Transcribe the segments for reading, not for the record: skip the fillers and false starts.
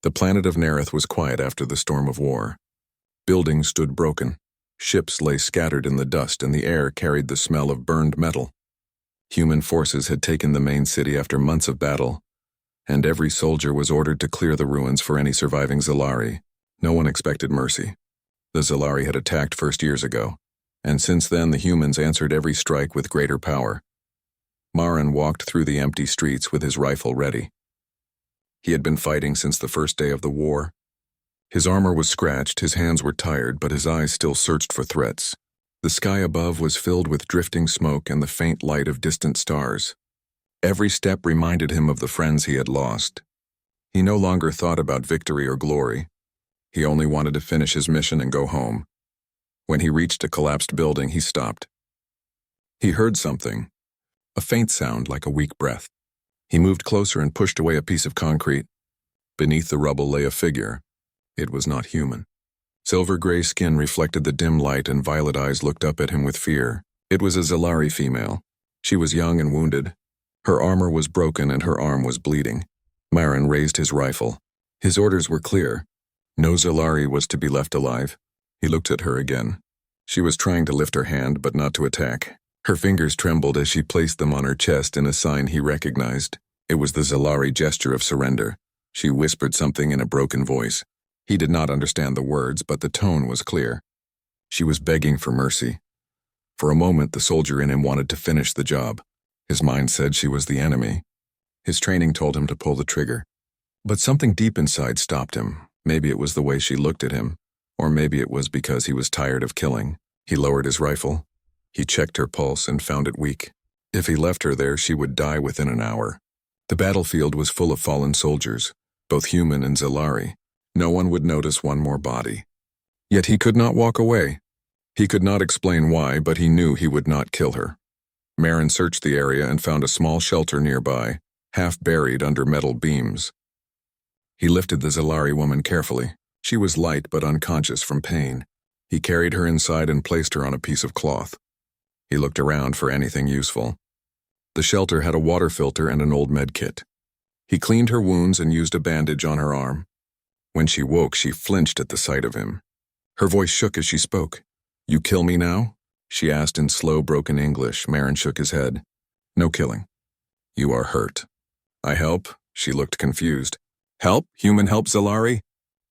The planet of Nerith was quiet after the storm of war. Buildings stood broken. Ships lay scattered in the dust, and the air carried the smell of burned metal. Human forces had taken the main city after months of battle, and every soldier was ordered to clear the ruins for any surviving Zalari. No one expected mercy. The Zalari had attacked first years ago, and since then the humans answered every strike with greater power. Marin walked through the empty streets with his rifle ready. He had been fighting since the first day of the war. His armor was scratched, his hands were tired, but his eyes still searched for threats. The sky above was filled with drifting smoke and the faint light of distant stars. Every step reminded him of the friends he had lost. He no longer thought about victory or glory. He only wanted to finish his mission and go home. When he reached a collapsed building, he stopped. He heard something, a faint sound like a weak breath. He moved closer and pushed away a piece of concrete. Beneath the rubble lay a figure. It was not human. Silver-gray skin reflected the dim light, and violet eyes looked up at him with fear. It was a Zalari female. She was young and wounded. Her armor was broken and her arm was bleeding. Marin raised his rifle. His orders were clear. No Zalari was to be left alive. He looked at her again. She was trying to lift her hand, but not to attack. Her fingers trembled as she placed them on her chest in a sign he recognized. It was the Zalari gesture of surrender. She whispered something in a broken voice. He did not understand the words, but the tone was clear. She was begging for mercy. For a moment, the soldier in him wanted to finish the job. His mind said she was the enemy. His training told him to pull the trigger. But something deep inside stopped him. Maybe it was the way she looked at him, or maybe it was because he was tired of killing. He lowered his rifle. He checked her pulse and found it weak. If he left her there, she would die within an hour. The battlefield was full of fallen soldiers, both human and Zalari. No one would notice one more body. Yet he could not walk away. He could not explain why, but he knew he would not kill her. Marin searched the area and found a small shelter nearby, half buried under metal beams. He lifted the Zalari woman carefully. She was light but unconscious from pain. He carried her inside and placed her on a piece of cloth. He looked around for anything useful. The shelter had a water filter and an old med kit. He cleaned her wounds and used a bandage on her arm. When she woke, she flinched at the sight of him. Her voice shook as she spoke. "You kill me now?" she asked in slow, broken English. Marin shook his head. "No killing. You are hurt." "I help?" She looked confused. "Help? Human help, Zalari?"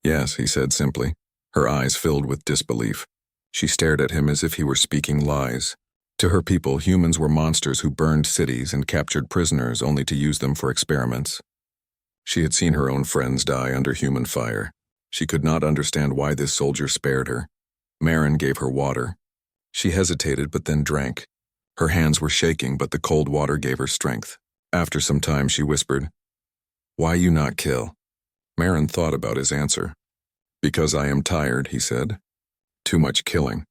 "Yes," he said simply. Her eyes filled with disbelief. She stared at him as if he were speaking lies. To her people, humans were monsters who burned cities and captured prisoners only to use them for experiments. She had seen her own friends die under human fire. She could not understand why this soldier spared her. Marin gave her water. She hesitated but then drank. Her hands were shaking, but the cold water gave her strength. After some time, she whispered, "Why you not kill?" Marin thought about his answer. "Because I am tired," he said. "Too much killing.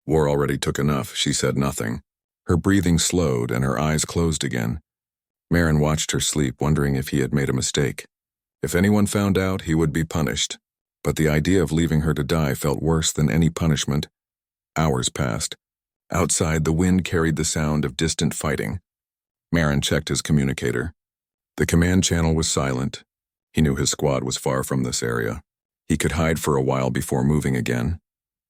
War already took enough." She said nothing. Her breathing slowed and her eyes closed again. Marin watched her sleep, wondering if he had made a mistake. If anyone found out, he would be punished. But the idea of leaving her to die felt worse than any punishment. Hours passed. Outside, the wind carried the sound of distant fighting. Marin checked his communicator. The command channel was silent. He knew his squad was far from this area. He could hide for a while before moving again.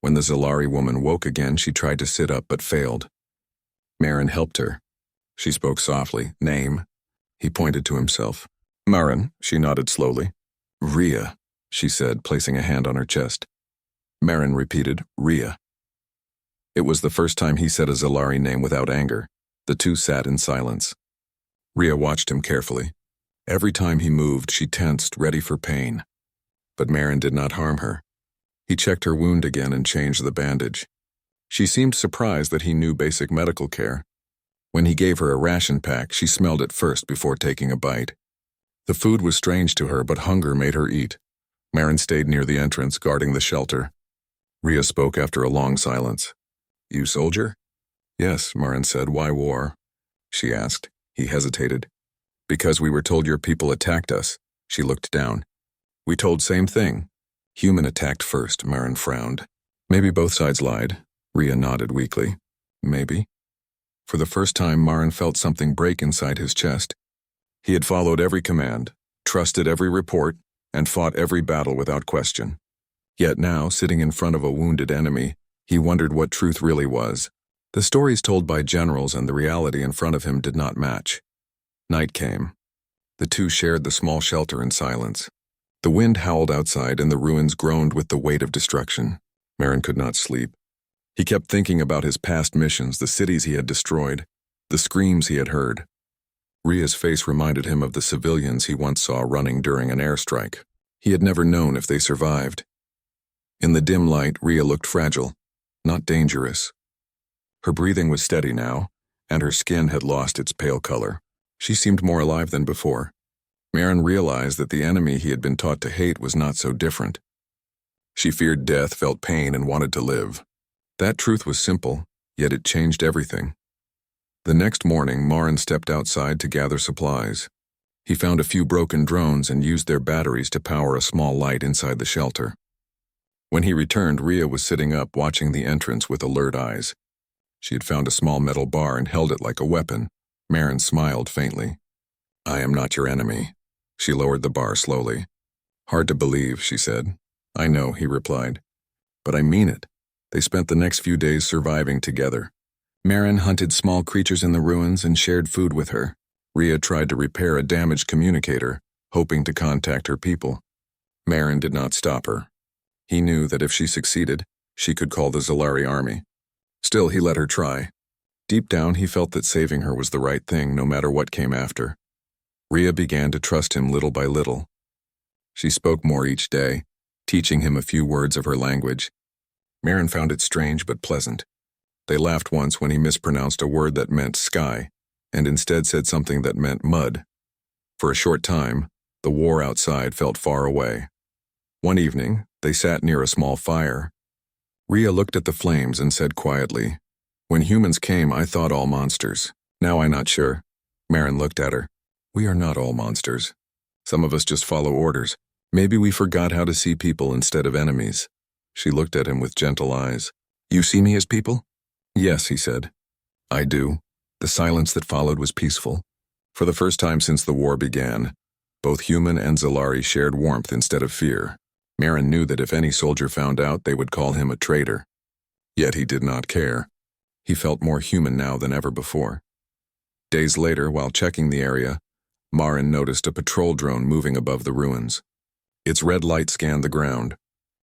When the Zalari woman woke again, she tried to sit up but failed. Marin helped her. She spoke softly. "Name?" He pointed to himself. "Marin," she nodded slowly. "Rhea," she said, placing a hand on her chest. Marin repeated, "Rhea." It was the first time he said a Zalari name without anger. The two sat in silence. Rhea watched him carefully. Every time he moved, she tensed, ready for pain. But Marin did not harm her. He checked her wound again and changed the bandage. She seemed surprised that he knew basic medical care. When he gave her a ration pack, she smelled it first before taking a bite. The food was strange to her, but hunger made her eat. Marin stayed near the entrance, guarding the shelter. Rhea spoke after a long silence. "You soldier?" "Yes," Marin said. "Why war?" she asked. He hesitated. "Because we were told your people attacked us." She looked down. "We told same thing." "Human attacked first," Marin frowned. "Maybe both sides lied." Rhea nodded weakly. "Maybe." For the first time, Marin felt something break inside his chest. He had followed every command, trusted every report, and fought every battle without question. Yet now, sitting in front of a wounded enemy, he wondered what truth really was. The stories told by generals and the reality in front of him did not match. Night came. The two shared the small shelter in silence. The wind howled outside and the ruins groaned with the weight of destruction. Marin could not sleep. He kept thinking about his past missions, the cities he had destroyed, the screams he had heard. Ria's face reminded him of the civilians he once saw running during an airstrike. He had never known if they survived. In the dim light, Ria looked fragile, not dangerous. Her breathing was steady now, and her skin had lost its pale color. She seemed more alive than before. Marin realized that the enemy he had been taught to hate was not so different. She feared death, felt pain, and wanted to live. That truth was simple, yet it changed everything. The next morning, Marin stepped outside to gather supplies. He found a few broken drones and used their batteries to power a small light inside the shelter. When he returned, Ria was sitting up, watching the entrance with alert eyes. She had found a small metal bar and held it like a weapon. Marin smiled faintly. "I am not your enemy." She lowered the bar slowly. "Hard to believe," she said. "I know," he replied. "But I mean it." They spent the next few days surviving together. Marin hunted small creatures in the ruins and shared food with her. Ria tried to repair a damaged communicator, hoping to contact her people. Marin did not stop her. He knew that if she succeeded, she could call the Zalari army. Still, he let her try. Deep down, he felt that saving her was the right thing, no matter what came after. Ria began to trust him little by little. She spoke more each day, teaching him a few words of her language. Marin found it strange but pleasant. They laughed once when he mispronounced a word that meant sky, and instead said something that meant mud. For a short time, the war outside felt far away. One evening, they sat near a small fire. Ria looked at the flames and said quietly, "When humans came, I thought all monsters. Now I'm not sure." Marin looked at her. "We are not all monsters. Some of us just follow orders. Maybe we forgot how to see people instead of enemies." She looked at him with gentle eyes. "You see me as people?" "Yes," he said. "I do." The silence that followed was peaceful. For the first time since the war began, both human and Zalari shared warmth instead of fear. Marin knew that if any soldier found out, they would call him a traitor. Yet he did not care. He felt more human now than ever before. Days later, while checking the area, Marin noticed a patrol drone moving above the ruins. Its red light scanned the ground.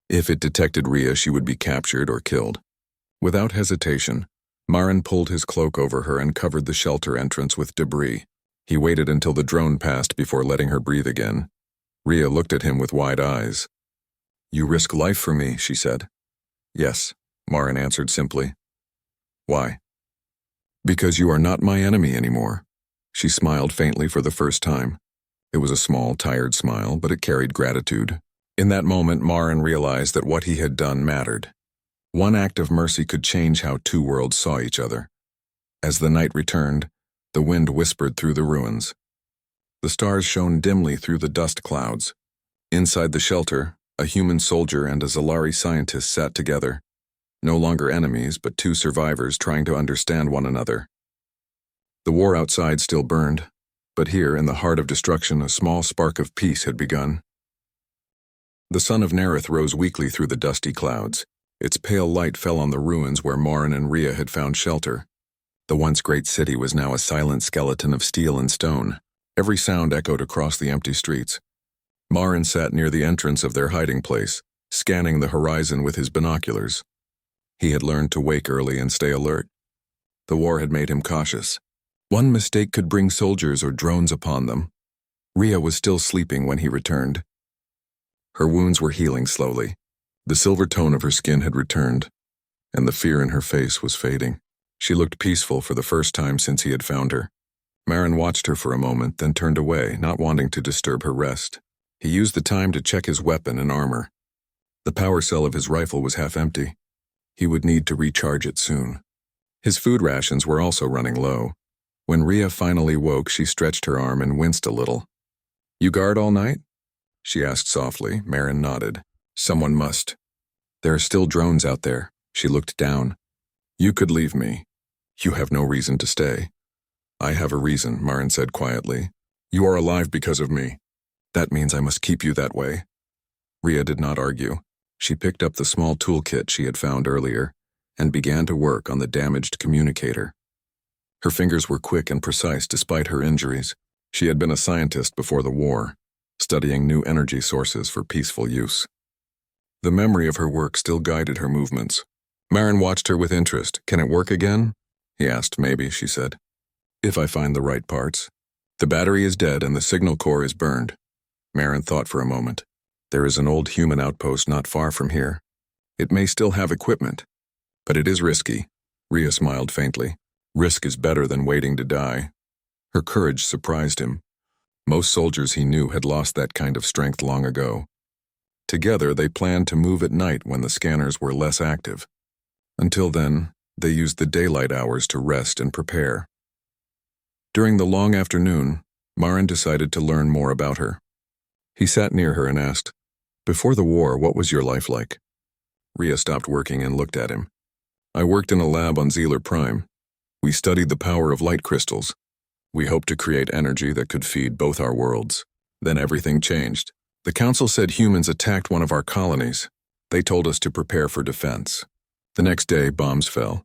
If it detected Ria, she would be captured or killed. Without hesitation, Marin pulled his cloak over her and covered the shelter entrance with debris. He waited until the drone passed before letting her breathe again. Ria looked at him with wide eyes. "You risk life for me," she said. "Yes," Marin answered simply. "Why?" "Because you are not my enemy anymore." She smiled faintly for the first time. It was a small, tired smile, but it carried gratitude. In that moment, Marin realized that what he had done mattered. One act of mercy could change how two worlds saw each other. As the night returned, the wind whispered through the ruins. The stars shone dimly through the dust clouds. Inside the shelter, a human soldier and a Zalari scientist sat together, no longer enemies, but two survivors trying to understand one another. The war outside still burned, but here, in the heart of destruction, a small spark of peace had begun. The sun of Nerith rose weakly through the dusty clouds. Its pale light fell on the ruins where Marin and Ria had found shelter. The once great city was now a silent skeleton of steel and stone. Every sound echoed across the empty streets. Marin sat near the entrance of their hiding place, scanning the horizon with his binoculars. He had learned to wake early and stay alert. The war had made him cautious. One mistake could bring soldiers or drones upon them. Ria was still sleeping when he returned. Her wounds were healing slowly. The silver tone of her skin had returned, and the fear in her face was fading. She looked peaceful for the first time since he had found her. Marin watched her for a moment, then turned away, not wanting to disturb her rest. He used the time to check his weapon and armor. The power cell of his rifle was half empty. He would need to recharge it soon. His food rations were also running low. When Ria finally woke, she stretched her arm and winced a little. "You guard all night?" she asked softly. Marin nodded. "Someone must. There are still drones out there." She looked down. "You could leave me. You have no reason to stay." "I have a reason," Marin said quietly. "You are alive because of me." That means I must keep you that way. Rhea did not argue. She picked up the small toolkit she had found earlier and began to work on the damaged communicator. Her fingers were quick and precise despite her injuries. She had been a scientist before the war, studying new energy sources for peaceful use. The memory of her work still guided her movements. Marin watched her with interest. Can it work again? He asked. Maybe, she said. If I find the right parts. The battery is dead and the signal core is burned. Marin thought for a moment. There is an old human outpost not far from here. It may still have equipment, but it is risky. Rhea smiled faintly. Risk is better than waiting to die. Her courage surprised him. Most soldiers he knew had lost that kind of strength long ago. Together, they planned to move at night when the scanners were less active. Until then, they used the daylight hours to rest and prepare. During the long afternoon, Marin decided to learn more about her. He sat near her and asked, "Before the war, what was your life like?" Rhea stopped working and looked at him. "I worked in a lab on Zealer Prime. We studied the power of light crystals. We hoped to create energy that could feed both our worlds. Then everything changed. The Council said humans attacked one of our colonies. They told us to prepare for defense. The next day, bombs fell.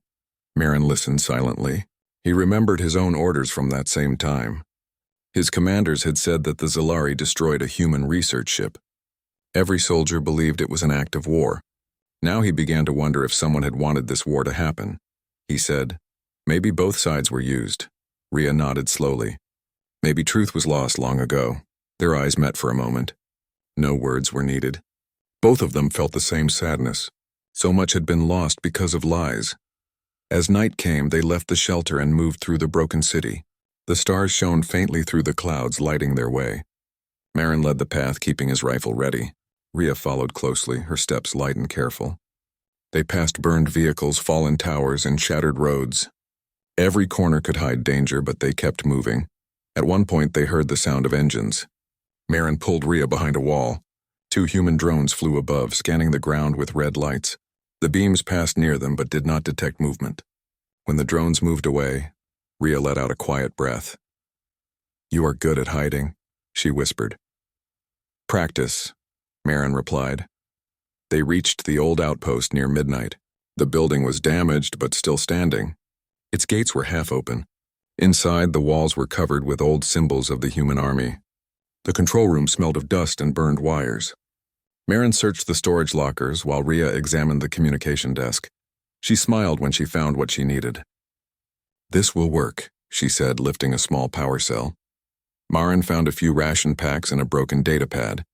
Marin listened silently. He remembered his own orders from that same time. His commanders had said that the Zalari destroyed a human research ship. Every soldier believed it was an act of war. Now he began to wonder if someone had wanted this war to happen. He said, "Maybe both sides were used." Rhea nodded slowly. Maybe truth was lost long ago. Their eyes met for a moment. No words were needed. Both of them felt the same sadness. So much had been lost because of lies. As night came, they left the shelter and moved through the broken city. The stars shone faintly through the clouds, lighting their way. Marin led the path, keeping his rifle ready. Rhea followed closely, her steps light and careful. They passed burned vehicles, fallen towers, and shattered roads. Every corner could hide danger, but they kept moving. At one point, they heard the sound of engines. Marin pulled Rhea behind a wall. 2 human drones flew above, scanning the ground with red lights. The beams passed near them but did not detect movement. When the drones moved away, Rhea let out a quiet breath. "You are good at hiding," she whispered. "Practice," Marin replied. They reached the old outpost near midnight. The building was damaged but still standing. Its gates were half open. Inside, the walls were covered with old symbols of the human army. The control room smelled of dust and burned wires. Marin searched the storage lockers while Rhea examined the communication desk. She smiled when she found what she needed. "This will work," she said, lifting a small power cell. Marin found a few ration packs and a broken data pad.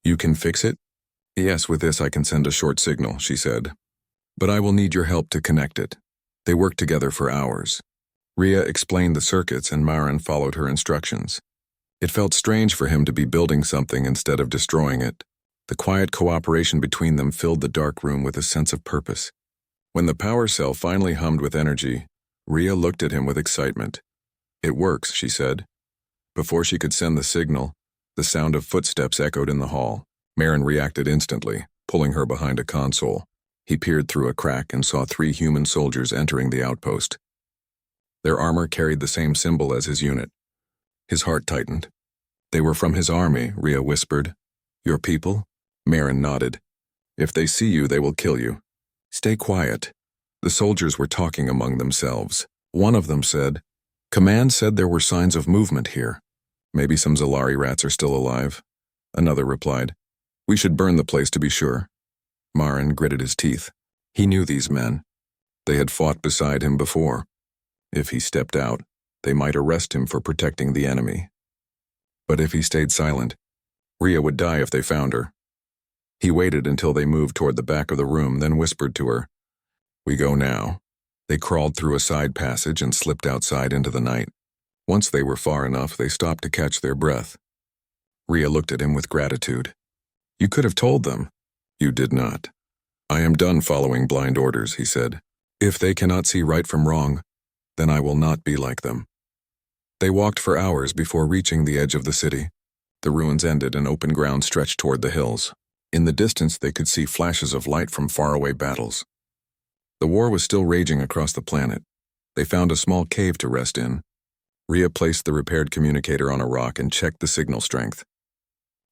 "You can fix it?" "Yes, with this I can send a short signal," she said. "But I will need your help to connect it." They worked together for hours. Rhea explained the circuits and Marin followed her instructions. It felt strange for him to be building something instead of destroying it. The quiet cooperation between them filled the dark room with a sense of purpose. When the power cell finally hummed with energy, Rhea looked at him with excitement. "It works," she said. Before she could send the signal, the sound of footsteps echoed in the hall. Marin reacted instantly, pulling her behind a console. He peered through a crack and saw 3 human soldiers entering the outpost. Their armor carried the same symbol as his unit. His heart tightened. "They were from his army," Rhea whispered. "Your people?" Marin nodded. "If they see you, they will kill you. Stay quiet." The soldiers were talking among themselves. One of them said, "Command said there were signs of movement here. Maybe some Zalari rats are still alive." Another replied, "We should burn the place to be sure." Marin gritted his teeth. He knew these men. They had fought beside him before. If he stepped out, they might arrest him for protecting the enemy. But if he stayed silent, Rhea would die if they found her. He waited until they moved toward the back of the room, then whispered to her, "We go now." They crawled through a side passage and slipped outside into the night. Once they were far enough, they stopped to catch their breath. Rhea looked at him with gratitude. "You could have told them." "You did not." "I am done following blind orders," he said. "If they cannot see right from wrong, then I will not be like them." They walked for hours before reaching the edge of the city. The ruins ended and open ground stretched toward the hills. In the distance, they could see flashes of light from faraway battles. The war was still raging across the planet. They found a small cave to rest in. Rhea placed the repaired communicator on a rock and checked the signal strength.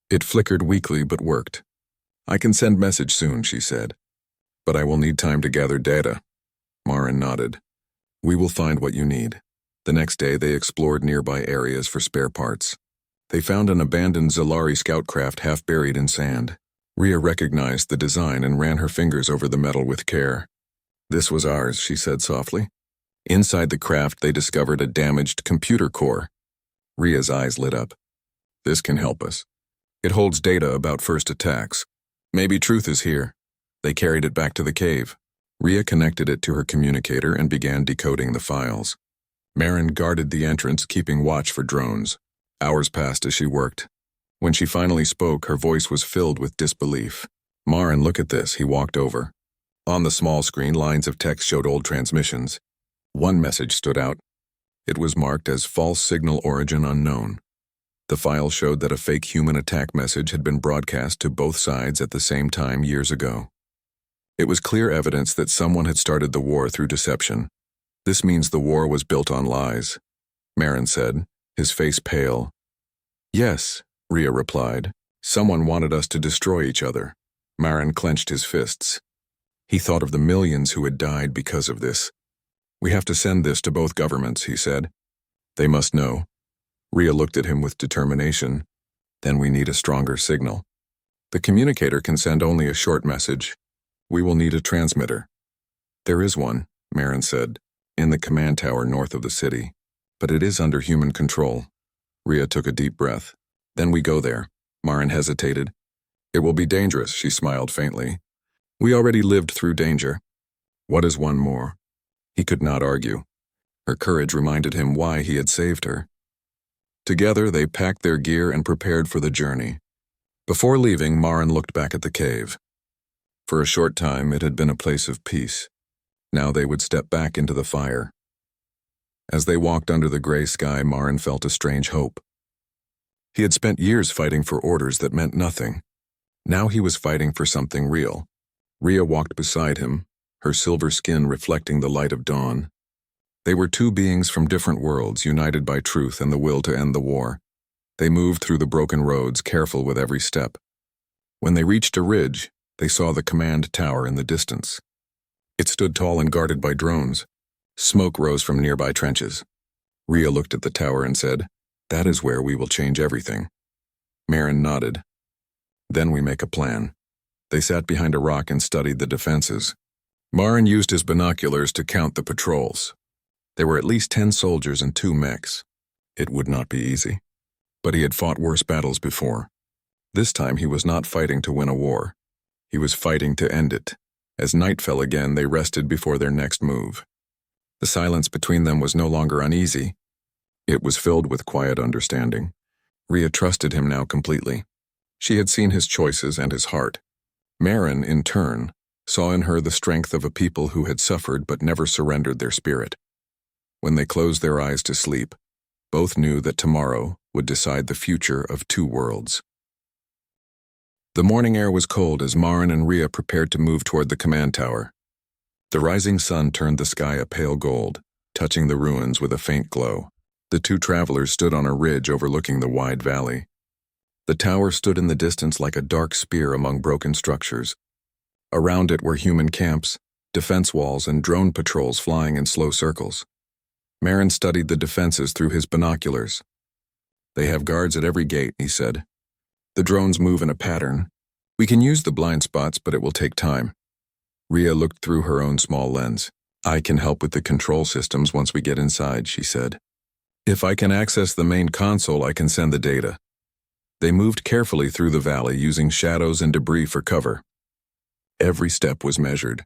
It flickered weakly but worked. I can send message soon, she said. But I will need time to gather data. Marin nodded. We will find what you need. The next day they explored nearby areas for spare parts. They found an abandoned Zalari scout craft half buried in sand. Rhea recognized the design and ran her fingers over the metal with care. This was ours, she said softly. Inside the craft they discovered a damaged computer core. Rhea's eyes lit up. This can help us. It holds data about first attacks. Maybe truth is here. They carried it back to the cave. Rhea connected it to her communicator and began decoding the files. Marin guarded the entrance, keeping watch for drones. Hours passed as she worked. When she finally spoke, her voice was filled with disbelief. Marin, look at this, he walked over. On the small screen, lines of text showed old transmissions. One message stood out. It was marked as false signal origin unknown. The file showed that a fake human attack message had been broadcast to both sides at the same time years ago. It was clear evidence that someone had started the war through deception. This means the war was built on lies, Marin said, his face pale. Yes, Rhea replied. Someone wanted us to destroy each other. Marin clenched his fists. He thought of the millions who had died because of this. We have to send this to both governments, he said. They must know. Rhea looked at him with determination. Then we need a stronger signal. The communicator can send only a short message. We will need a transmitter. There is one, Marin said, in the command tower north of the city. But it is under human control. Rhea took a deep breath. Then we go there. Marin hesitated. It will be dangerous, she smiled faintly. We already lived through danger. What is one more? He could not argue. Her courage reminded him why he had saved her. Together they packed their gear and prepared for the journey. Before leaving, Marin looked back at the cave. For a short time it had been a place of peace. Now they would step back into the fire. As they walked under the gray sky, Marin felt a strange hope. He had spent years fighting for orders that meant nothing. Now he was fighting for something real. Rhea walked beside him, her silver skin reflecting the light of dawn. They were two beings from different worlds, united by truth and the will to end the war. They moved through the broken roads, careful with every step. When they reached a ridge, they saw the command tower in the distance. It stood tall and guarded by drones. Smoke rose from nearby trenches. Rhea looked at the tower and said, "That is where we will change everything." Marin nodded. "Then we make a plan." They sat behind a rock and studied the defenses. Marin used his binoculars to count the patrols. There were at least 10 soldiers and 2 mechs. It would not be easy. But he had fought worse battles before. This time he was not fighting to win a war. He was fighting to end it. As night fell again, they rested before their next move. The silence between them was no longer uneasy. It was filled with quiet understanding. Rhea trusted him now completely. She had seen his choices and his heart. Marin, in turn, saw in her the strength of a people who had suffered but never surrendered their spirit. When they closed their eyes to sleep, both knew that tomorrow would decide the future of 2 worlds. The morning air was cold as Marin and Rhea prepared to move toward the command tower. The rising sun turned the sky a pale gold, touching the ruins with a faint glow. The 2 travelers stood on a ridge overlooking the wide valley. The tower stood in the distance like a dark spear among broken structures. Around it were human camps, defense walls, and drone patrols flying in slow circles. Marin studied the defenses through his binoculars. They have guards at every gate, he said. The drones move in a pattern. We can use the blind spots, but it will take time. Rhea looked through her own small lens. I can help with the control systems once we get inside, she said. If I can access the main console, I can send the data. They moved carefully through the valley, using shadows and debris for cover. Every step was measured.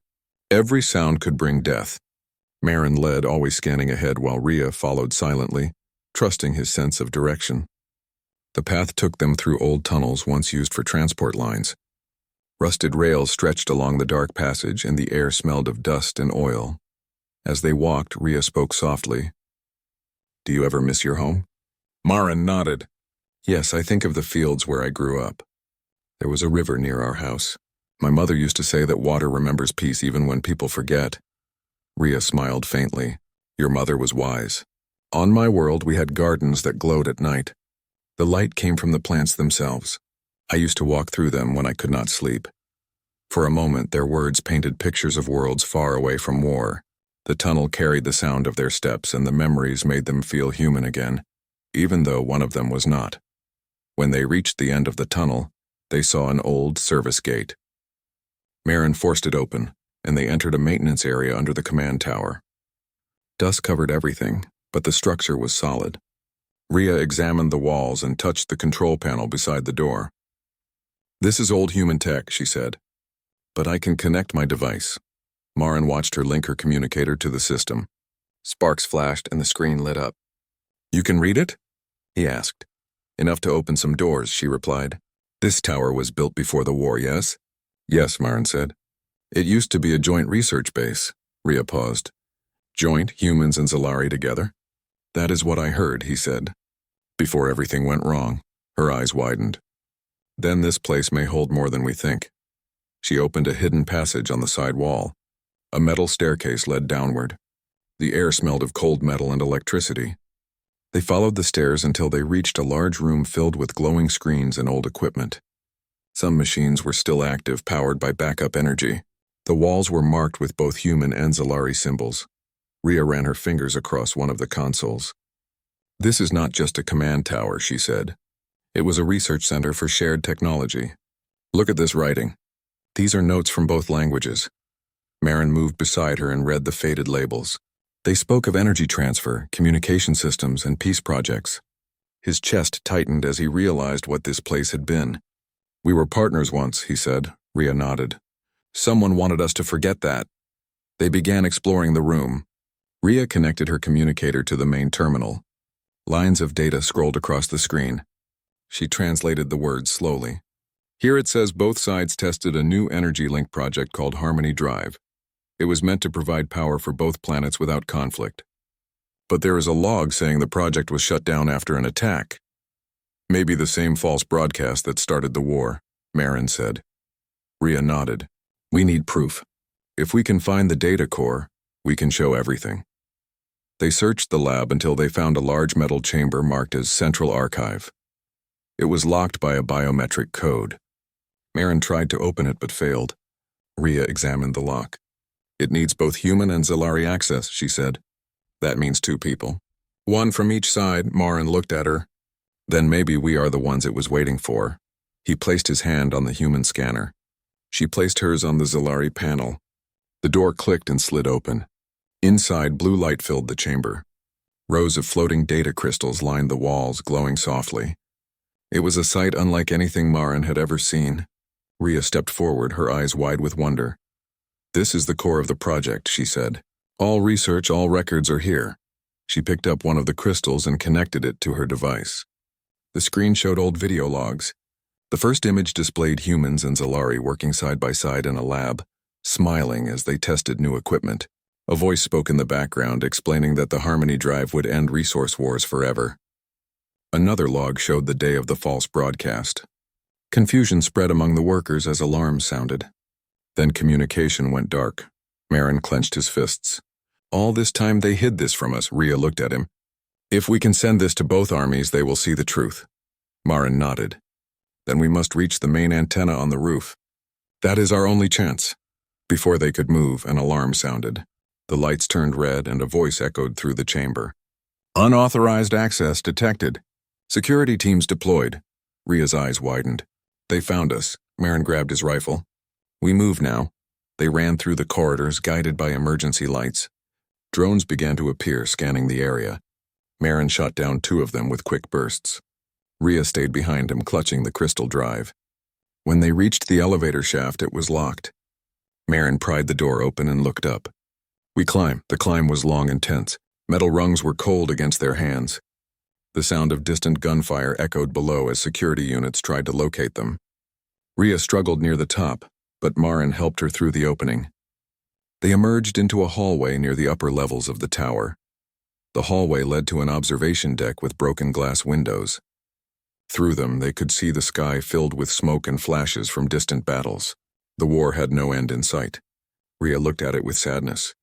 Every sound could bring death. Marin led, always scanning ahead, while Rhea followed silently, trusting his sense of direction. The path took them through old tunnels once used for transport lines. Rusted rails stretched along the dark passage, and the air smelled of dust and oil. As they walked, Rhea spoke softly. Do you ever miss your home? Marin nodded. Yes, I think of the fields where I grew up. There was a river near our house. My mother used to say that water remembers peace even when people forget. Rhea smiled faintly. Your mother was wise. On my world, we had gardens that glowed at night. The light came from the plants themselves. I used to walk through them when I could not sleep. For a moment, their words painted pictures of worlds far away from war. The tunnel carried the sound of their steps, and the memories made them feel human again, even though one of them was not. When they reached the end of the tunnel, they saw an old service gate. Marin forced it open, and they entered a maintenance area under the command tower. Dust covered everything, but the structure was solid. Rhea examined the walls and touched the control panel beside the door. "This is old human tech," she said, "but I can connect my device." Marin watched her link her communicator to the system. Sparks flashed and the screen lit up. "You can read it?" he asked. "Enough to open some doors," she replied. "This tower was built before the war, yes?" "Yes," Marin said. "It used to be a joint research base." Rhea paused. "Joint, humans and Zalari together?" "That is what I heard," he said. "Before everything went wrong." Her eyes widened. "Then this place may hold more than we think." She opened a hidden passage on the side wall. A metal staircase led downward. The air smelled of cold metal and electricity. They followed the stairs until they reached a large room filled with glowing screens and old equipment. Some machines were still active, powered by backup energy. The walls were marked with both human and Zalari symbols. Rhea ran her fingers across one of the consoles. "This is not just a command tower," she said. "It was a research center for shared technology. Look at this writing. These are notes from both languages." Marin moved beside her and read the faded labels. They spoke of energy transfer, communication systems, and peace projects. His chest tightened as he realized what this place had been. "We were partners once," he said. Rhea nodded. "Someone wanted us to forget that." They began exploring the room. Rhea connected her communicator to the main terminal. Lines of data scrolled across the screen. She translated the words slowly. "Here it says both sides tested a new energy link project called Harmony Drive. It was meant to provide power for both planets without conflict. But there is a log saying the project was shut down after an attack. Maybe the same false broadcast that started the war," Marin said. Rhea nodded. "We need proof. If we can find the data core, we can show everything." They searched the lab until they found a large metal chamber marked as Central Archive. It was locked by a biometric code. Marin tried to open it but failed. Rhea examined the lock. "It needs both human and Zalari access," she said. "That means 2 people. 1 from each side." Marin looked at her. "Then maybe we are the ones it was waiting for." He placed his hand on the human scanner. She placed hers on the Zalari panel. The door clicked and slid open. Inside, blue light filled the chamber. Rows of floating data crystals lined the walls, glowing softly. It was a sight unlike anything Marin had ever seen. Rhea stepped forward, her eyes wide with wonder. "This is the core of the project," she said. "All research, all records are here." She picked up one of the crystals and connected it to her device. The screen showed old video logs. The first image displayed humans and Zalari working side by side in a lab, smiling as they tested new equipment. A voice spoke in the background explaining that the Harmony Drive would end resource wars forever. Another log showed the day of the false broadcast. Confusion spread among the workers as alarms sounded. Then communication went dark. Marin clenched his fists. "All this time they hid this from us," Rhea looked at him. "If we can send this to both armies, they will see the truth." Marin nodded. "Then we must reach the main antenna on the roof. That is our only chance." Before they could move, an alarm sounded. The lights turned red and a voice echoed through the chamber. "Unauthorized access detected. Security teams deployed." Rhea's eyes widened. "They found us." Marin grabbed his rifle. "We move now." They ran through the corridors, guided by emergency lights. Drones began to appear, scanning the area. Marin shot down 2 of them with quick bursts. Rhea stayed behind him, clutching the crystal drive. When they reached the elevator shaft, it was locked. Marin pried the door open and looked up. "We climb." The climb was long and tense. Metal rungs were cold against their hands. The sound of distant gunfire echoed below as security units tried to locate them. Rhea struggled near the top, but Marin helped her through the opening. They emerged into a hallway near the upper levels of the tower. The hallway led to an observation deck with broken glass windows. Through them, they could see the sky filled with smoke and flashes from distant battles. The war had no end in sight. Rhea looked at it with sadness.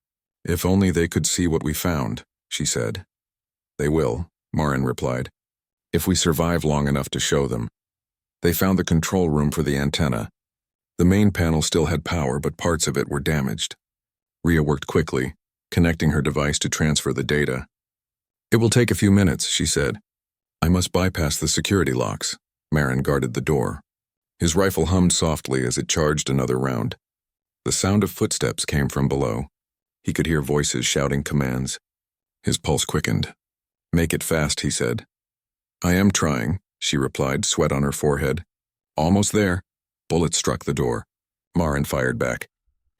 "If only they could see what we found," she said. "They will," Marin replied, "if we survive long enough to show them." They found the control room for the antenna. The main panel still had power, but parts of it were damaged. Rhea worked quickly, connecting her device to transfer the data. "It will take a few minutes," she said. "I must bypass the security locks." Marin guarded the door. His rifle hummed softly as it charged another round. The sound of footsteps came from below. He could hear voices shouting commands. His pulse quickened. "Make it fast," he said. "I am trying," she replied, sweat on her forehead. "Almost there." Bullets struck the door. Marin fired back,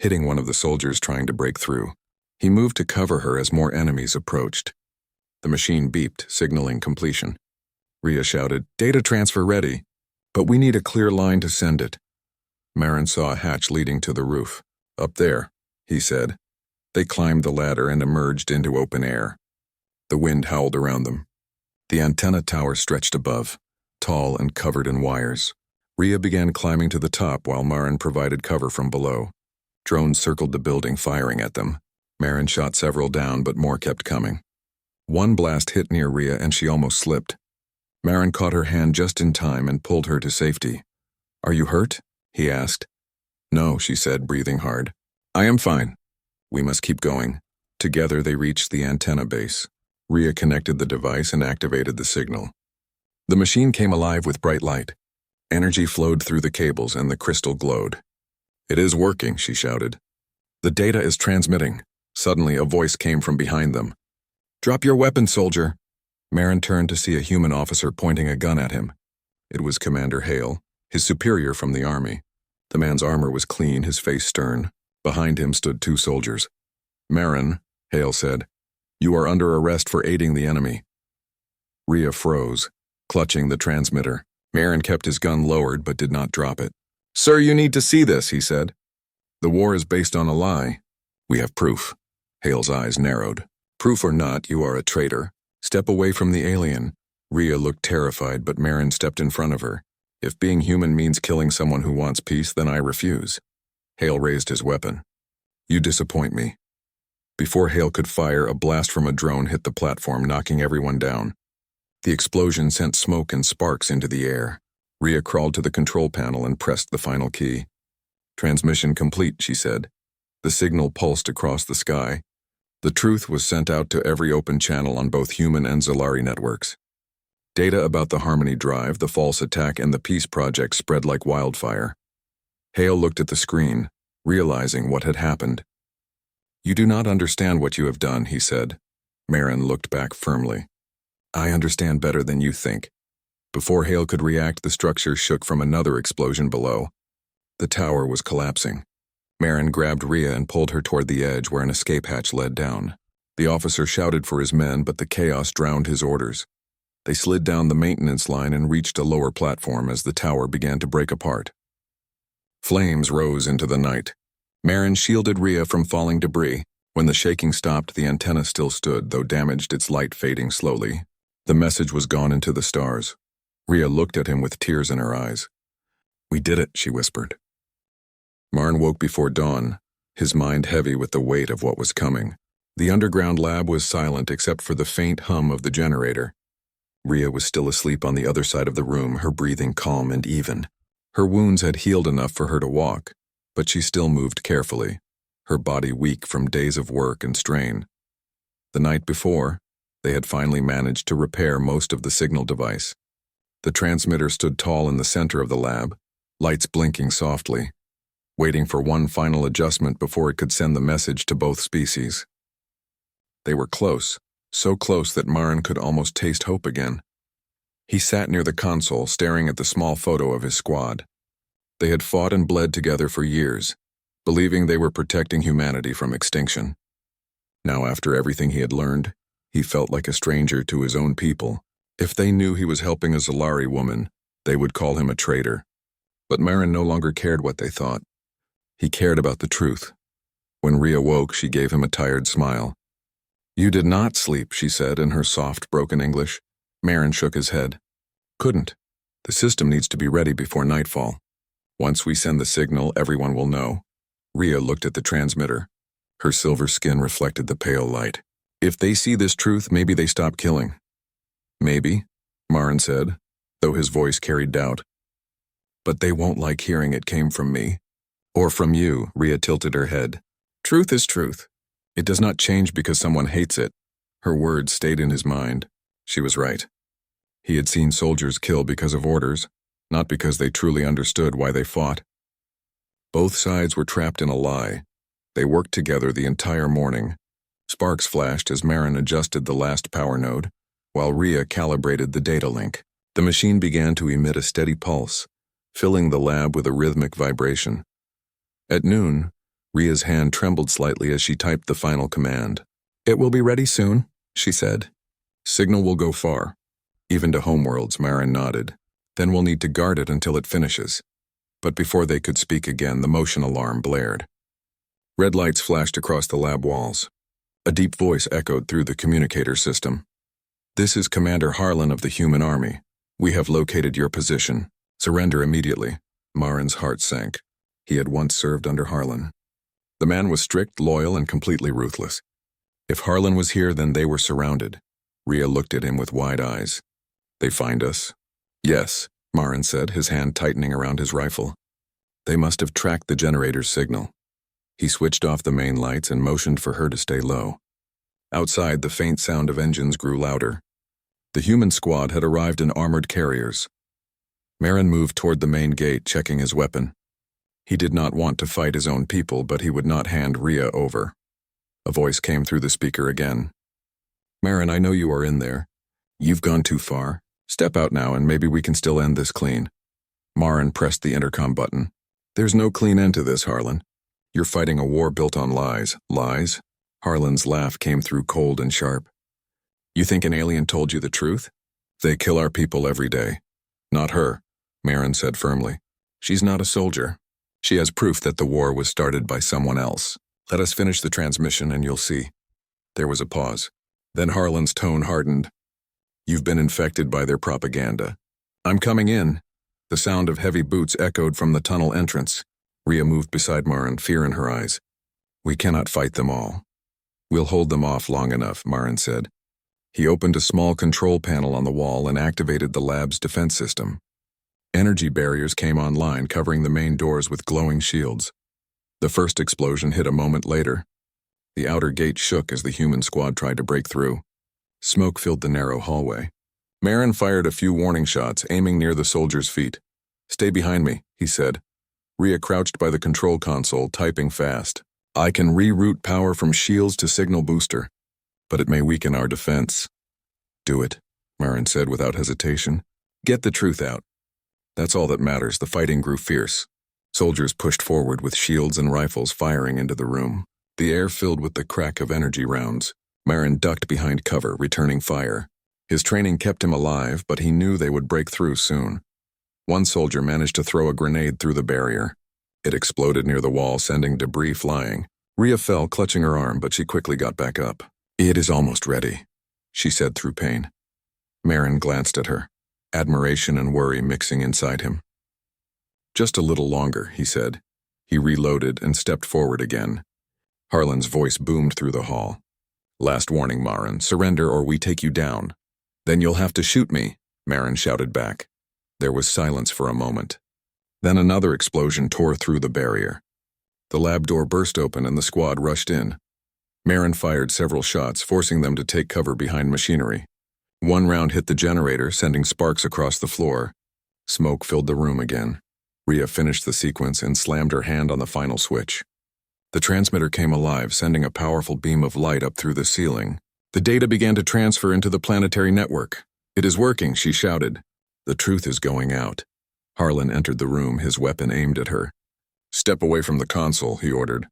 hitting one of the soldiers trying to break through. He moved to cover her as more enemies approached. The machine beeped, signaling completion. Rhea shouted, "Data transfer ready, but we need a clear line to send it." Marin saw a hatch leading to the roof. "Up there," he said. They climbed the ladder and emerged into open air. The wind howled around them. The antenna tower stretched above, tall and covered in wires. Rhea began climbing to the top while Marin provided cover from below. Drones circled the building, firing at them. Marin shot several down, but more kept coming. One blast hit near Rhea and she almost slipped. Marin caught her hand just in time and pulled her to safety. "Are you hurt?" he asked. "No," she said, breathing hard. "I am fine." "We must keep going." Together they reached the antenna base. Rhea connected the device and activated the signal. The machine came alive with bright light. Energy flowed through the cables and the crystal glowed. "It is working," she shouted. "The data is transmitting." Suddenly, a voice came from behind them. "Drop your weapon, soldier." Marin turned to see a human officer pointing a gun at him. It was Commander Hale, his superior from the army. The man's armor was clean, his face stern. Behind him stood two soldiers. "Marin," Hale said, "you are under arrest for aiding the enemy." Rhea froze, clutching the transmitter. Marin kept his gun lowered but did not drop it. "Sir, you need to see this," he said. "The war is based on a lie." "We have proof." Hale's eyes narrowed. "Proof or not, you are a traitor. Step away from the alien." Rhea looked terrified, but Marin stepped in front of her. "If being human means killing someone who wants peace, then I refuse." Hale raised his weapon. "You disappoint me." Before Hale could fire, a blast from a drone hit the platform, knocking everyone down. The explosion sent smoke and sparks into the air. Rhea crawled to the control panel and pressed the final key. "Transmission complete," she said. The signal pulsed across the sky. The truth was sent out to every open channel on both human and Zalari networks. Data about the Harmony Drive, the false attack, and the Peace Project spread like wildfire. Hale looked at the screen, realizing what had happened. "You do not understand what you have done," he said. Marin looked back firmly. "I understand better than you think." Before Hale could react, the structure shook from another explosion below. The tower was collapsing. Marin grabbed Rhea and pulled her toward the edge where an escape hatch led down. The officer shouted for his men, but the chaos drowned his orders. They slid down the maintenance line and reached a lower platform as the tower began to break apart. Flames rose into the night. Marin shielded Rhea from falling debris. When the shaking stopped, the antenna still stood, though damaged, its light fading slowly. The message was gone into the stars. Rhea looked at him with tears in her eyes. "We did it," she whispered. Marin woke before dawn, his mind heavy with the weight of what was coming. The underground lab was silent except for the faint hum of the generator. Rhea was still asleep on the other side of the room, her breathing calm and even. Her wounds had healed enough for her to walk, but she still moved carefully, her body weak from days of work and strain. The night before, they had finally managed to repair most of the signal device. The transmitter stood tall in the center of the lab, lights blinking softly, waiting for one final adjustment before it could send the message to both species. They were close, so close that Marin could almost taste hope again. He sat near the console, staring at the small photo of his squad. They had fought and bled together for years, believing they were protecting humanity from extinction. Now, after everything he had learned, he felt like a stranger to his own people. If they knew he was helping a Zalari woman, they would call him a traitor. But Marin no longer cared what they thought. He cared about the truth. When Rhea woke, she gave him a tired smile. "You did not sleep," she said in her soft, broken English. Marin shook his head. "Couldn't. The system needs to be ready before nightfall. Once we send the signal, everyone will know." Rhea looked at the transmitter. Her silver skin reflected the pale light. "If they see this truth, maybe they stop killing." "Maybe," Marin said, though his voice carried doubt. But they won't like hearing it came from me. Or from you, Rhea tilted her head. Truth is truth. It does not change because someone hates it. Her words stayed in his mind. She was right. He had seen soldiers kill because of orders, not because they truly understood why they fought. Both sides were trapped in a lie. They worked together the entire morning. Sparks flashed as Marin adjusted the last power node, while Rhea calibrated the data link. The machine began to emit a steady pulse, filling the lab with a rhythmic vibration. At noon, Rhea's hand trembled slightly as she typed the final command. It will be ready soon, she said. Signal will go far. Even to homeworlds, Marin nodded. Then we'll need to guard it until it finishes. But before they could speak again, the motion alarm blared. Red lights flashed across the lab walls. A deep voice echoed through the communicator system. This is Commander Harlan of the Human Army. We have located your position. Surrender immediately. Marin's heart sank. He had once served under Harlan. The man was strict, loyal, and completely ruthless. If Harlan was here, then they were surrounded. Rhea looked at him with wide eyes. They find us? Yes, Marin said, his hand tightening around his rifle. They must have tracked the generator's signal. He switched off the main lights and motioned for her to stay low. Outside, the faint sound of engines grew louder. The human squad had arrived in armored carriers. Marin moved toward the main gate, checking his weapon. He did not want to fight his own people, but he would not hand Rhea over. A voice came through the speaker again. Marin, I know you are in there. You've gone too far. Step out now and maybe we can still end this clean. Marin pressed the intercom button. There's no clean end to this, Harlan. You're fighting a war built on lies. Lies? Harlan's laugh came through cold and sharp. You think an alien told you the truth? They kill our people every day. Not her, Marin said firmly. She's not a soldier. She has proof that the war was started by someone else. Let us finish the transmission and you'll see. There was a pause. Then Harlan's tone hardened. You've been infected by their propaganda. I'm coming in. The sound of heavy boots echoed from the tunnel entrance. Rhea moved beside Marin, fear in her eyes. We cannot fight them all. We'll hold them off long enough, Marin said. He opened a small control panel on the wall and activated the lab's defense system. Energy barriers came online, covering the main doors with glowing shields. The first explosion hit a moment later. The outer gate shook as the human squad tried to break through. Smoke filled the narrow hallway. Marin fired a few warning shots, aiming near the soldiers' feet. Stay behind me, he said. Rhea crouched by the control console, typing fast. I can reroute power from shields to signal booster, but it may weaken our defense. Do it, Marin said without hesitation. Get the truth out. That's all that matters. The fighting grew fierce. Soldiers pushed forward with shields and rifles firing into the room. The air filled with the crack of energy rounds. Marin ducked behind cover, returning fire. His training kept him alive, but he knew they would break through soon. One soldier managed to throw a grenade through the barrier. It exploded near the wall, sending debris flying. Rhea fell, clutching her arm, but she quickly got back up. It is almost ready, she said through pain. Marin glanced at her, admiration and worry mixing inside him. Just a little longer, he said. He reloaded and stepped forward again. Harlan's voice boomed through the hall. Last warning, Marin. Surrender or we take you down. Then you'll have to shoot me, Marin shouted back. There was silence for a moment. Then another explosion tore through the barrier. The lab door burst open and the squad rushed in. Marin fired several shots, forcing them to take cover behind machinery. One round hit the generator, sending sparks across the floor. Smoke filled the room again. Rhea finished the sequence and slammed her hand on the final switch. The transmitter came alive, sending a powerful beam of light up through the ceiling. The data began to transfer into the planetary network. It is working, she shouted. The truth is going out. Harlan entered the room, his weapon aimed at her. Step away from the console, he ordered.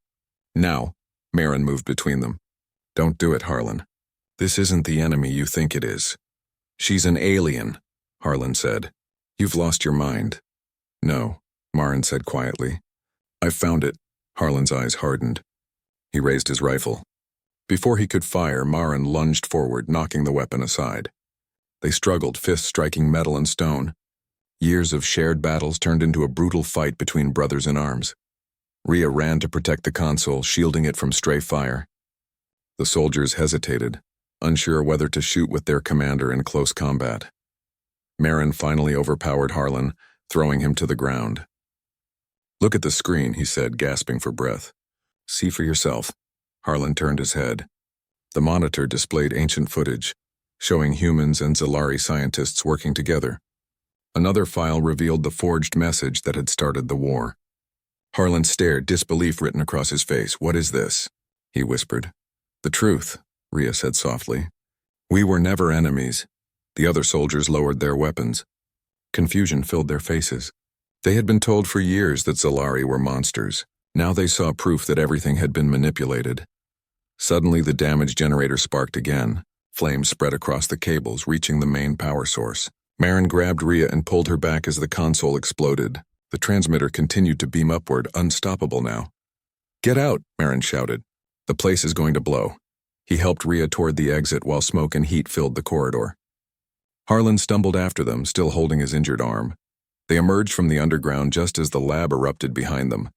Now, Marin moved between them. Don't do it, Harlan. This isn't the enemy you think it is. She's an alien, Harlan said. You've lost your mind. No, Marin said quietly. I've found it. Harlan's eyes hardened. He raised his rifle. Before he could fire, Marin lunged forward, knocking the weapon aside. They struggled, fists striking metal and stone. Years of shared battles turned into a brutal fight between brothers in arms. Rhea ran to protect the console, shielding it from stray fire. The soldiers hesitated, unsure whether to shoot with their commander in close combat. Marin finally overpowered Harlan, throwing him to the ground. "Look at the screen," he said, gasping for breath. "See for yourself." Harlan turned his head. The monitor displayed ancient footage, showing humans and Zalari scientists working together. Another file revealed the forged message that had started the war. Harlan stared, disbelief written across his face. "What is this?" he whispered. "The truth," Rhea said softly. "We were never enemies." The other soldiers lowered their weapons. Confusion filled their faces. They had been told for years that Zalari were monsters. Now they saw proof that everything had been manipulated. Suddenly the damage generator sparked again. Flames spread across the cables, reaching the main power source. Marin grabbed Rhea and pulled her back as the console exploded. The transmitter continued to beam upward, unstoppable now. "Get out," Marin shouted. "The place is going to blow." He helped Rhea toward the exit while smoke and heat filled the corridor. Harlan stumbled after them, still holding his injured arm. They emerged from the underground just as the lab erupted behind them.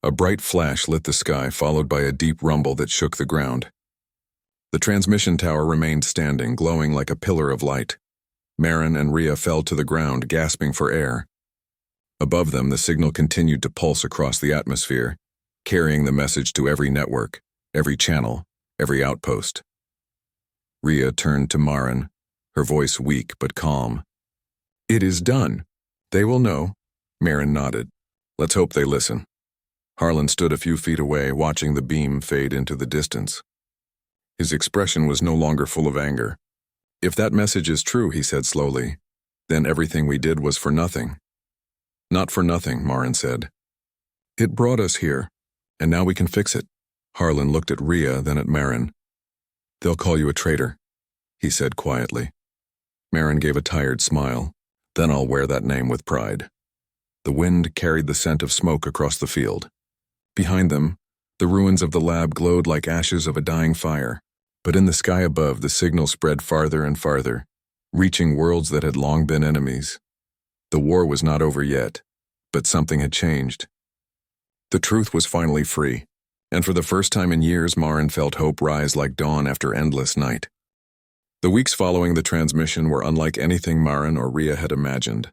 A bright flash lit the sky, followed by a deep rumble that shook the ground. The transmission tower remained standing, glowing like a pillar of light. Marin and Rhea fell to the ground, gasping for air. Above them, the signal continued to pulse across the atmosphere, carrying the message to every network, every channel, every outpost. Rhea turned to Marin, her voice weak but calm. "It is done. They will know." Marin nodded. "Let's hope they listen." Harlan stood a few feet away, watching the beam fade into the distance. His expression was no longer full of anger. "If that message is true," he said slowly, "then everything we did was for nothing." "Not for nothing," Marin said. "It brought us here, and now we can fix it." Harlan looked at Rhea, then at Marin. "They'll call you a traitor," he said quietly. Marin gave a tired smile. "Then I'll wear that name with pride." The wind carried the scent of smoke across the field. Behind them, the ruins of the lab glowed like ashes of a dying fire, but in the sky above the signal spread farther and farther, reaching worlds that had long been enemies. The war was not over yet, but something had changed. The truth was finally free, and for the first time in years Marin felt hope rise like dawn after endless night. The weeks following the transmission were unlike anything Marin or Rhea had imagined.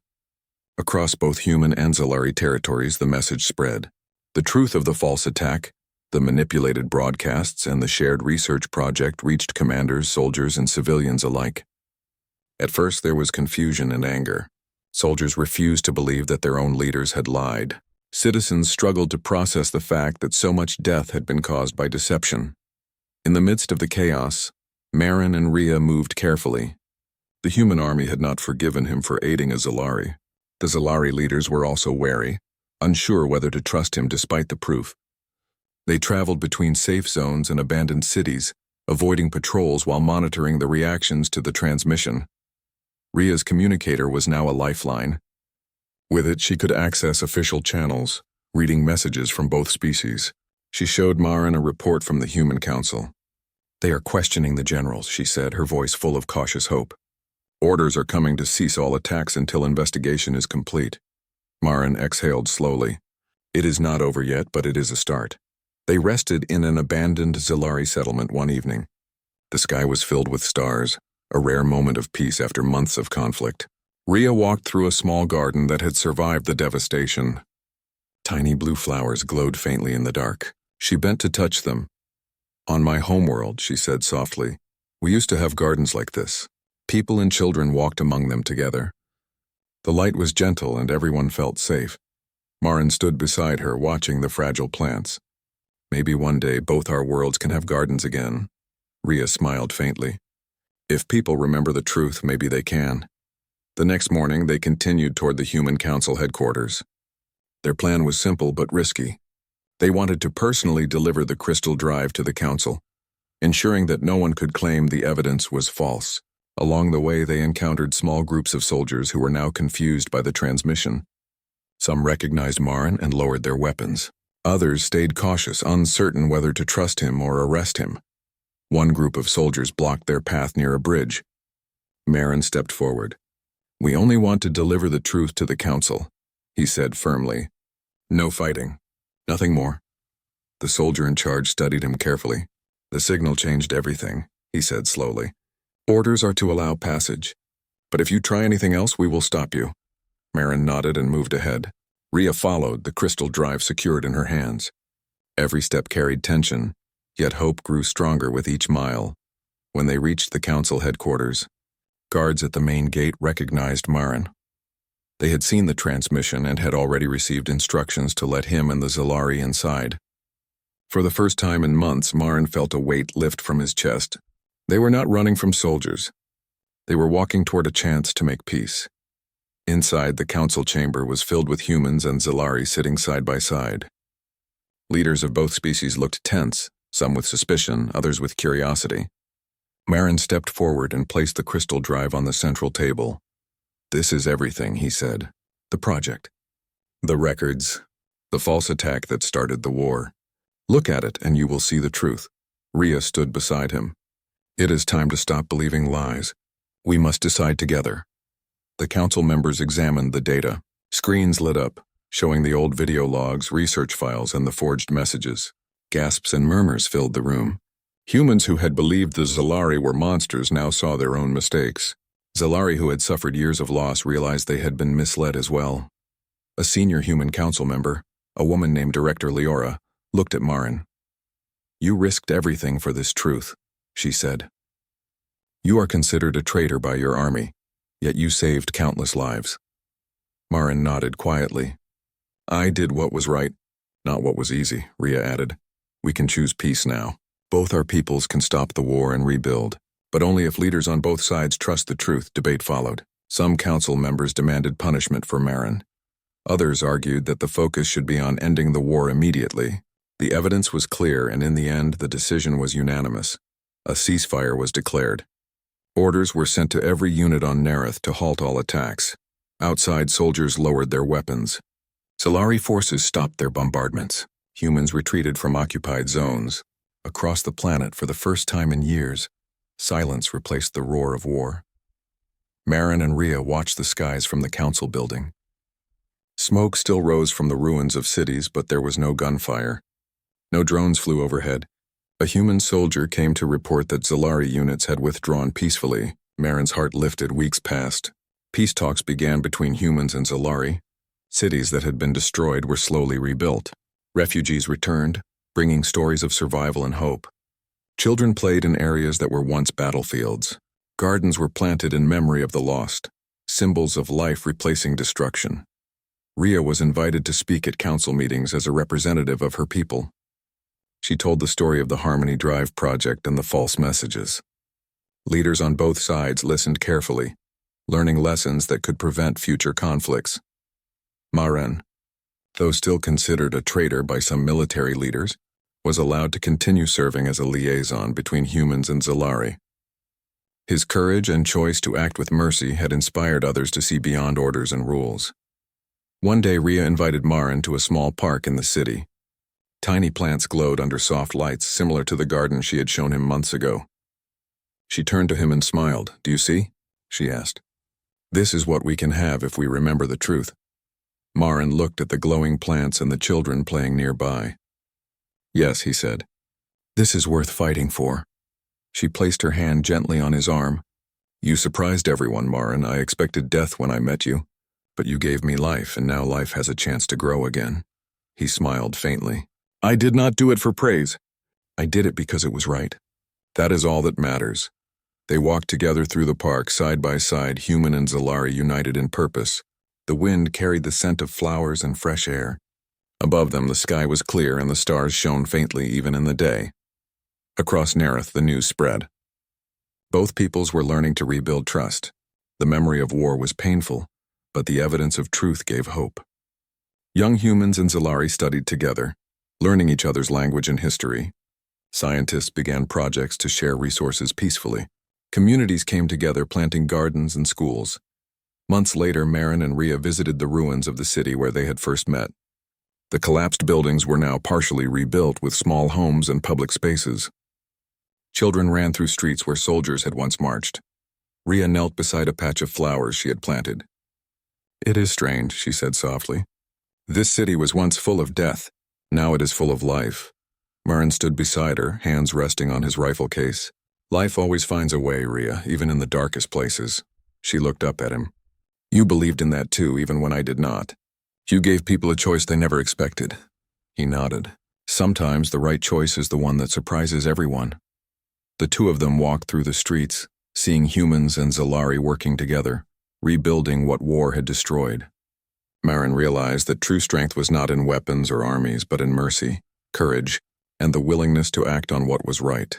Across both human and Zalari territories the message spread. The truth of the false attack, the manipulated broadcasts, and the shared research project reached commanders, soldiers, and civilians alike. At first there was confusion and anger. Soldiers refused to believe that their own leaders had lied. Citizens struggled to process the fact that so much death had been caused by deception. In the midst of the chaos, Marin and Rhea moved carefully. The human army had not forgiven him for aiding a Zalari. The Zalari leaders were also wary, unsure whether to trust him despite the proof. They traveled between safe zones and abandoned cities, avoiding patrols while monitoring the reactions to the transmission. Rhea's communicator was now a lifeline. With it, she could access official channels, reading messages from both species. She showed Marin a report from the Human Council. "They are questioning the generals," she said, her voice full of cautious hope. "Orders are coming to cease all attacks until investigation is complete." Marin exhaled slowly. "It is not over yet, but it is a start." They rested in an abandoned Zalari settlement one evening. The sky was filled with stars, a rare moment of peace after months of conflict. Rhea walked through a small garden that had survived the devastation. Tiny blue flowers glowed faintly in the dark. She bent to touch them. "On my homeworld," she said softly, "we used to have gardens like this. People and children walked among them together. The light was gentle and everyone felt safe." Marin stood beside her, watching the fragile plants. "Maybe one day both our worlds can have gardens again." Rhea smiled faintly. "If people remember the truth, maybe they can." The next morning, they continued toward the Human Council headquarters. Their plan was simple but risky. They wanted to personally deliver the crystal drive to the council, ensuring that no one could claim the evidence was false. Along the way, they encountered small groups of soldiers who were now confused by the transmission. Some recognized Marin and lowered their weapons. Others stayed cautious, uncertain whether to trust him or arrest him. One group of soldiers blocked their path near a bridge. Marin stepped forward. "We only want to deliver the truth to the council," he said firmly. "No fighting. Nothing more." The soldier in charge studied him carefully. "The signal changed everything," he said slowly. "Orders are to allow passage. But if you try anything else, we will stop you." Marin nodded and moved ahead. Rhea followed, the crystal drive secured in her hands. Every step carried tension, yet hope grew stronger with each mile. When they reached the council headquarters, guards at the main gate recognized Marin. They had seen the transmission and had already received instructions to let him and the Zalari inside. For the first time in months, Marin felt a weight lift from his chest. They were not running from soldiers. They were walking toward a chance to make peace. Inside, the council chamber was filled with humans and Zalari sitting side by side. Leaders of both species looked tense, some with suspicion, others with curiosity. Marin stepped forward and placed the crystal drive on the central table. "This is everything," he said. "The project. The records. The false attack that started the war. Look at it and you will see the truth." Rhea stood beside him. "It is time to stop believing lies. We must decide together." The council members examined the data. Screens lit up, showing the old video logs, research files, and the forged messages. Gasps and murmurs filled the room. Humans who had believed the Zalari were monsters now saw their own mistakes. Zalari who had suffered years of loss realized they had been misled as well. A senior human council member, a woman named Director Leora, looked at Marin. "You risked everything for this truth," she said. "You are considered a traitor by your army, yet you saved countless lives." Marin nodded quietly. "I did what was right, not what was easy," Rhea added. "We can choose peace now. Both our peoples can stop the war and rebuild, but only if leaders on both sides trust the truth." Debate followed. Some council members demanded punishment for Marin. Others argued that the focus should be on ending the war immediately. The evidence was clear, and in the end, the decision was unanimous. A ceasefire was declared. Orders were sent to every unit on Nereth to halt all attacks. Outside, soldiers lowered their weapons. Zalari forces stopped their bombardments. Humans retreated from occupied zones. Across the planet, for the first time in years, silence replaced the roar of war. Marin and Rhea watched the skies from the council building. Smoke still rose from the ruins of cities, but there was no gunfire. No drones flew overhead. A human soldier came to report that Zalari units had withdrawn peacefully. Marin's heart lifted. Weeks passed. Peace talks began between humans and Zalari. Cities that had been destroyed were slowly rebuilt. Refugees returned, bringing stories of survival and hope. Children played in areas that were once battlefields. Gardens were planted in memory of the lost, symbols of life replacing destruction. Rhea was invited to speak at council meetings as a representative of her people. She told the story of the Harmony Drive project and the false messages. Leaders on both sides listened carefully, learning lessons that could prevent future conflicts. Marin, though still considered a traitor by some military leaders, was allowed to continue serving as a liaison between humans and Zalari. His courage and choice to act with mercy had inspired others to see beyond orders and rules. One day, Rhea invited Marin to a small park in the city. Tiny plants glowed under soft lights, similar to the garden she had shown him months ago. She turned to him and smiled. "Do you see?" she asked. "This is what we can have if we remember the truth." Marin looked at the glowing plants and the children playing nearby. "Yes," he said. "This is worth fighting for." She placed her hand gently on his arm. "You surprised everyone, Marin. I expected death when I met you, but you gave me life, and now life has a chance to grow again." He smiled faintly. "I did not do it for praise. I did it because it was right. That is all that matters." They walked together through the park, side by side, human and Zalari united in purpose. The wind carried the scent of flowers and fresh air. Above them, the sky was clear and the stars shone faintly even in the day. Across Nereth, the news spread. Both peoples were learning to rebuild trust. The memory of war was painful, but the evidence of truth gave hope. Young humans and Zalari studied together, learning each other's language and history. Scientists began projects to share resources peacefully. Communities came together, planting gardens and schools. Months later, Marin and Rhea visited the ruins of the city where they had first met. The collapsed buildings were now partially rebuilt with small homes and public spaces. Children ran through streets where soldiers had once marched. Rhea knelt beside a patch of flowers she had planted. "It is strange," she said softly. "This city was once full of death. Now it is full of life." Marin stood beside her, hands resting on his rifle case. "Life always finds a way, Rhea, even in the darkest places." She looked up at him. You believed in that too, even when I did not. You gave people a choice they never expected. He nodded. Sometimes the right choice is the one that surprises everyone. The two of them walked through the streets, seeing humans and Zalari working together, rebuilding what war had destroyed. Marin realized that true strength was not in weapons or armies, but in mercy, courage, and the willingness to act on what was right.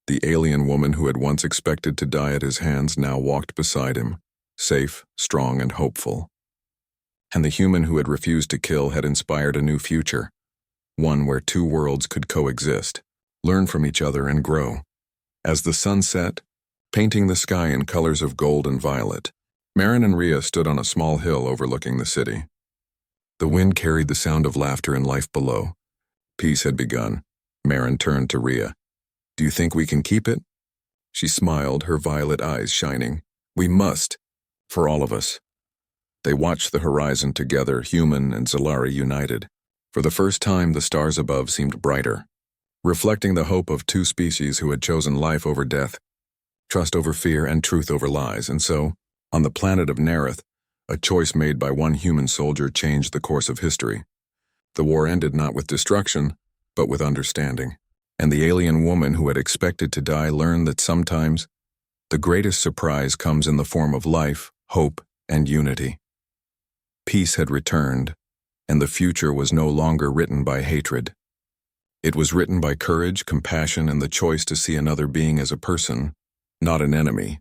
The alien woman who had once expected to die at his hands now walked beside him, safe, strong, and hopeful. And the human who had refused to kill had inspired a new future, one where two worlds could coexist, learn from each other, and grow. As the sun set, painting the sky in colors of gold and violet, Marin and Rhea stood on a small hill overlooking the city. The wind carried the sound of laughter and life below. Peace had begun. Marin turned to Rhea. "Do you think we can keep it?" She smiled, her violet eyes shining. "We must, for all of us." They watched the horizon together, human and Zalari united. For the first time, the stars above seemed brighter, reflecting the hope of two species who had chosen life over death, trust over fear, and truth over lies. And so, on the planet of Nerith, a choice made by one human soldier changed the course of history. The war ended not with destruction, but with understanding. And the alien woman who had expected to die learned that sometimes the greatest surprise comes in the form of life, hope, and unity. Peace had returned, and the future was no longer written by hatred. It was written by courage, compassion, and the choice to see another being as a person, not an enemy.